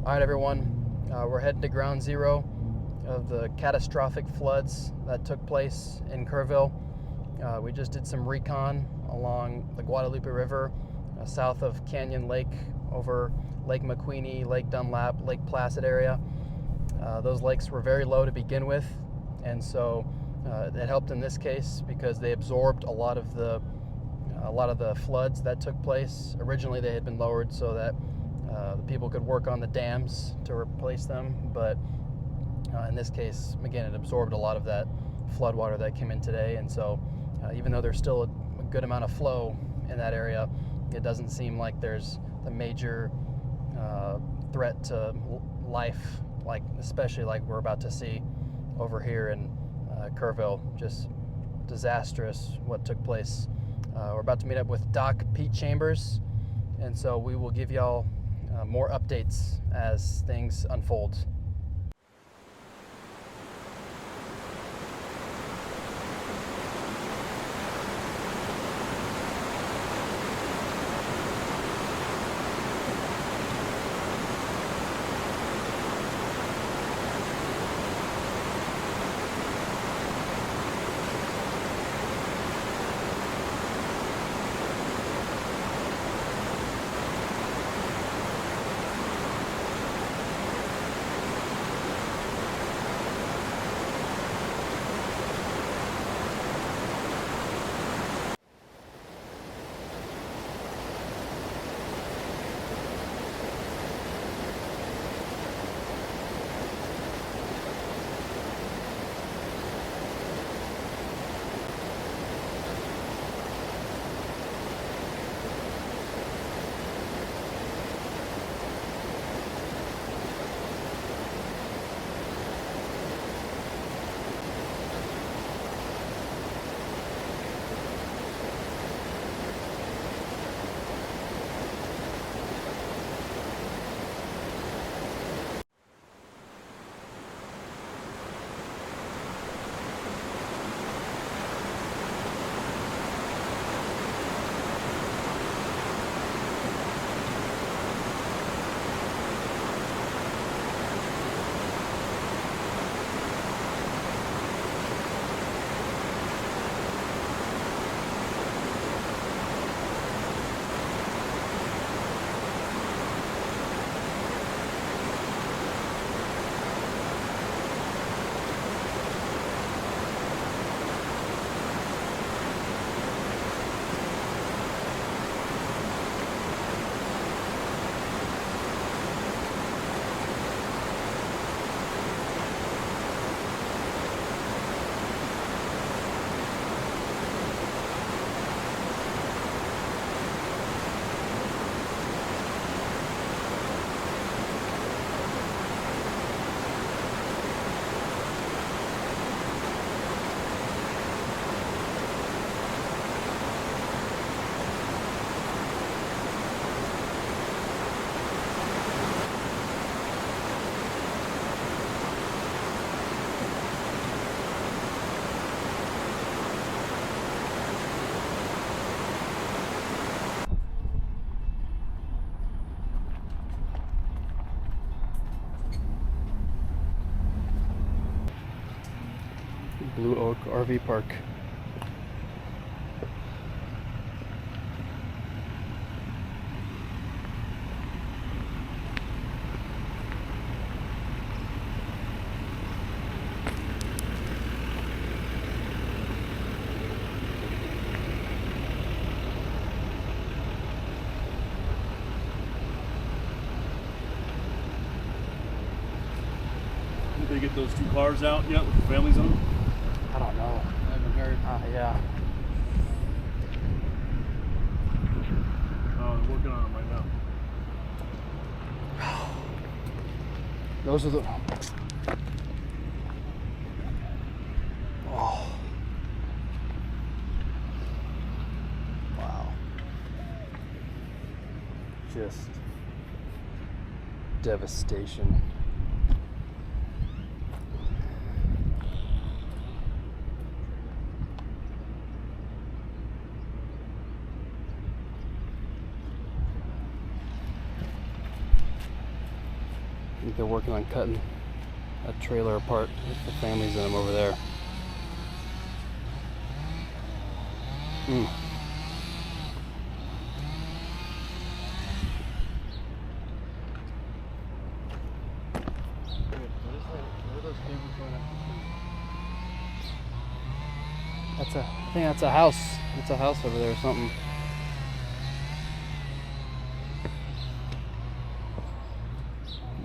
All right, everyone, we're heading to ground zero of the catastrophic floods that took place in Kerrville. We just did some recon along the Guadalupe River, south of Canyon Lake, over Lake McQueenie, Lake Dunlap, Lake Placid area. Those lakes were very low to begin with, and so it helped in this case because they absorbed a lot of the floods that took place. Originally, they had been lowered so that the people could work on the dams to replace them, but in this case, again, it absorbed a lot of that flood water that came in today, and so even though there's still a good amount of flow in that area, it doesn't seem like there's a major threat to life, like especially like we're about to see over here in Kerrville. Just disastrous what took place. We're about to meet up with Doc Pete Chambers, and so we will give y'all more updates as things unfold. Blue Oak RV Park. Did they get those two cars out yet with the families on them? I don't know. I haven't heard. Yeah. Oh, they're working on them right now. Those are the... Oh. Wow. Just devastation. think they're working on cutting a trailer apart with the families in them over there. I think that's a house. It's a house over there or something.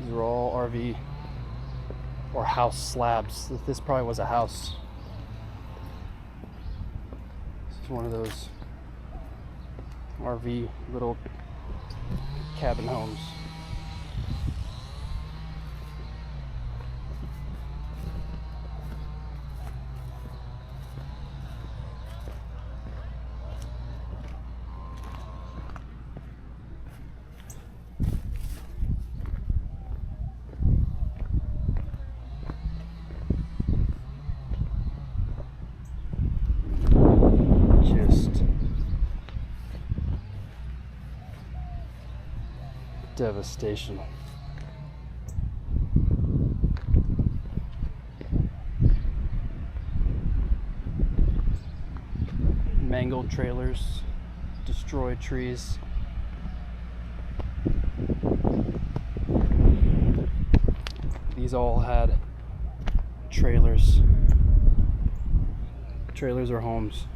These are all RV or house slabs. This probably was a house. This is one of those RV little cabin homes. Just devastation. Mangled trailers, destroyed trees. These all had trailers. Trailers or homes.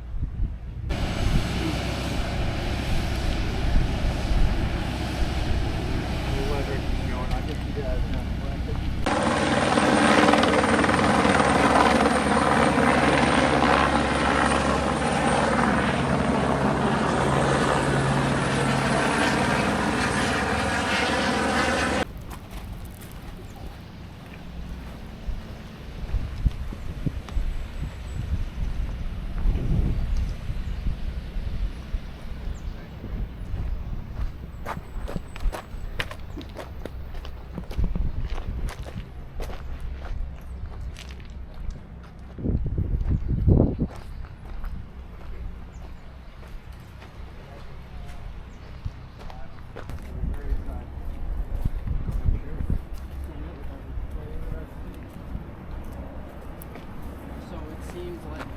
Seems like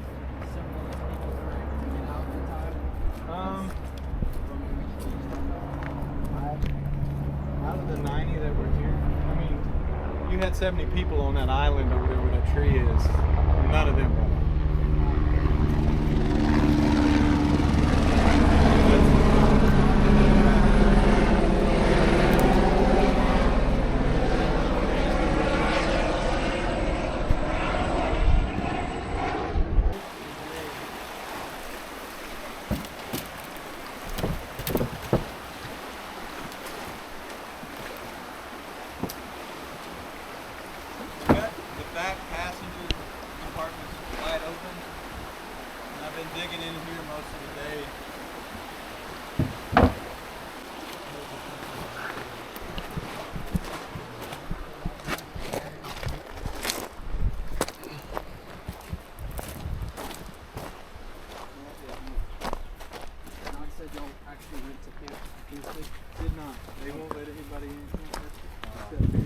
several of those people were able to get out in time. Out of the 90 that were here, I mean, you had 70 people on that island over there where that tree is. None of them were. Back passenger compartment's wide open, and I've been digging in here most of the day. Knox said y'all actually went to camp Tuesday. Did not. They won't let anybody in except here.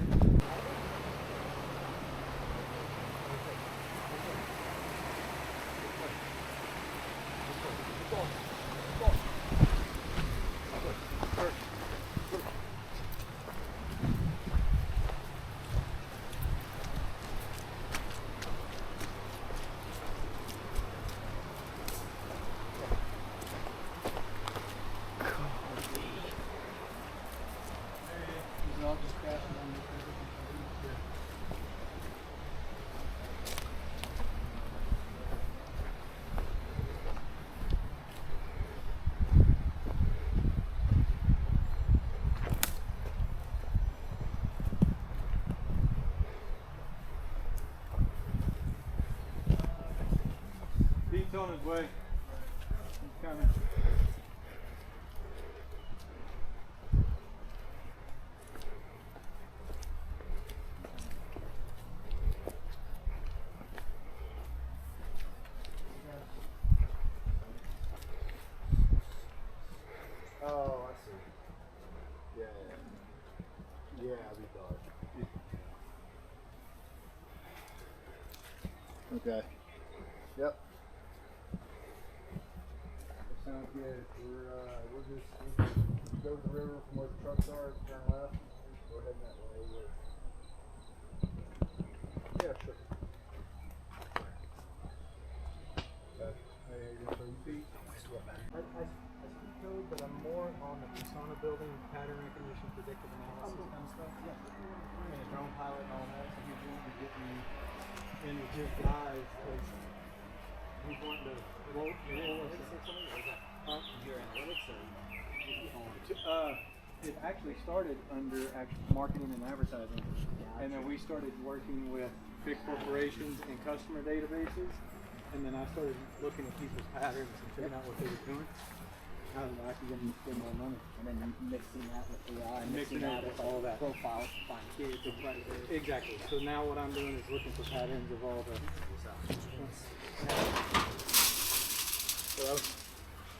Pete's on his way. He's coming. Oh, I see. Yeah, I'll be dark. Okay. Yep. Sounds good. We'll just go to the river from where the trucks are, turn left, go ahead that way. Yeah, sure. Hey, you're 30 feet. I speak code, but I'm more on the persona building, pattern recognition, predictive analysis kind of stuff. Yeah. And drone pilot and all that. So he's wanting to get me in with his guys because he's wanting to roll Your analytics It actually started under marketing and advertising. And then we started working with big corporations and customer databases. And then I started looking at people's patterns and figuring out what they were doing. How did I can get more money? and then mixing that with AI, Mixing that with all that. profiles to find kids and predators. Exactly. So now what I'm doing is looking for patterns of all the. So I was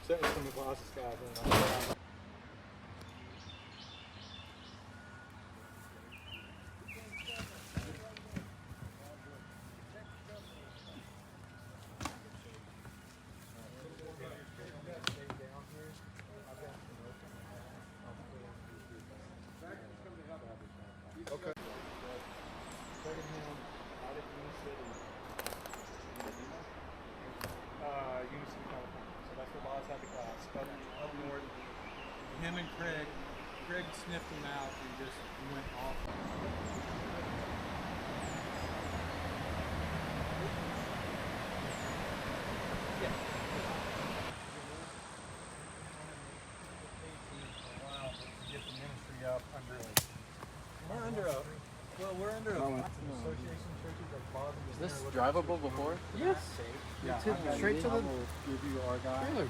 setting some of the boss's guys in. Okay. Unison, California. So that's where Boz had the class. Up north. Him and Craig sniffed him out and just went off. Get the ministry up under we're under a association churches like Boz and Is this drivable before? Yes. Yeah, Straight to the will give you our guy. trailer.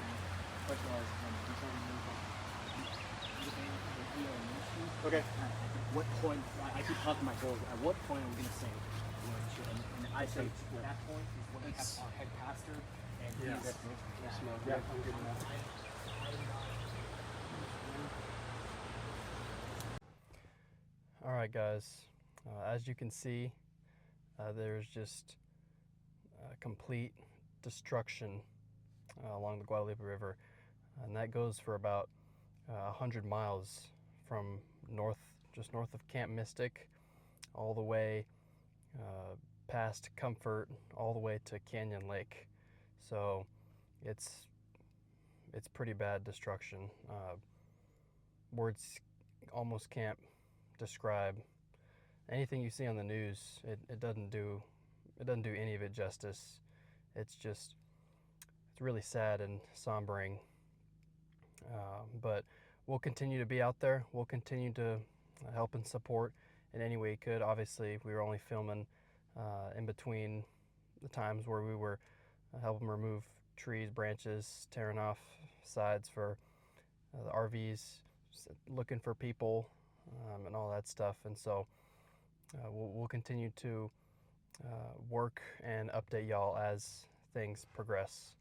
Okay. At what point, I keep talking to my girls, at what point are we going to say and I say that point is when we have our head pastor and he's Yeah, I'm good enough. All right, guys. As you can see, there's just complete destruction along the Guadalupe River, and that goes for about 100 miles from just north of Camp Mystic, all the way past Comfort, all the way to Canyon Lake. So it's pretty bad destruction. Words almost can't describe anything you see on the news. It doesn't do any of it justice. It's really sad and sombering. But we'll continue to be out there. We'll continue to help and support in any way we could. Obviously, we were only filming in between the times where we were helping remove trees, branches, tearing off sides for the RVs, looking for people, and all that stuff. And so we'll continue to work and update y'all as things progress.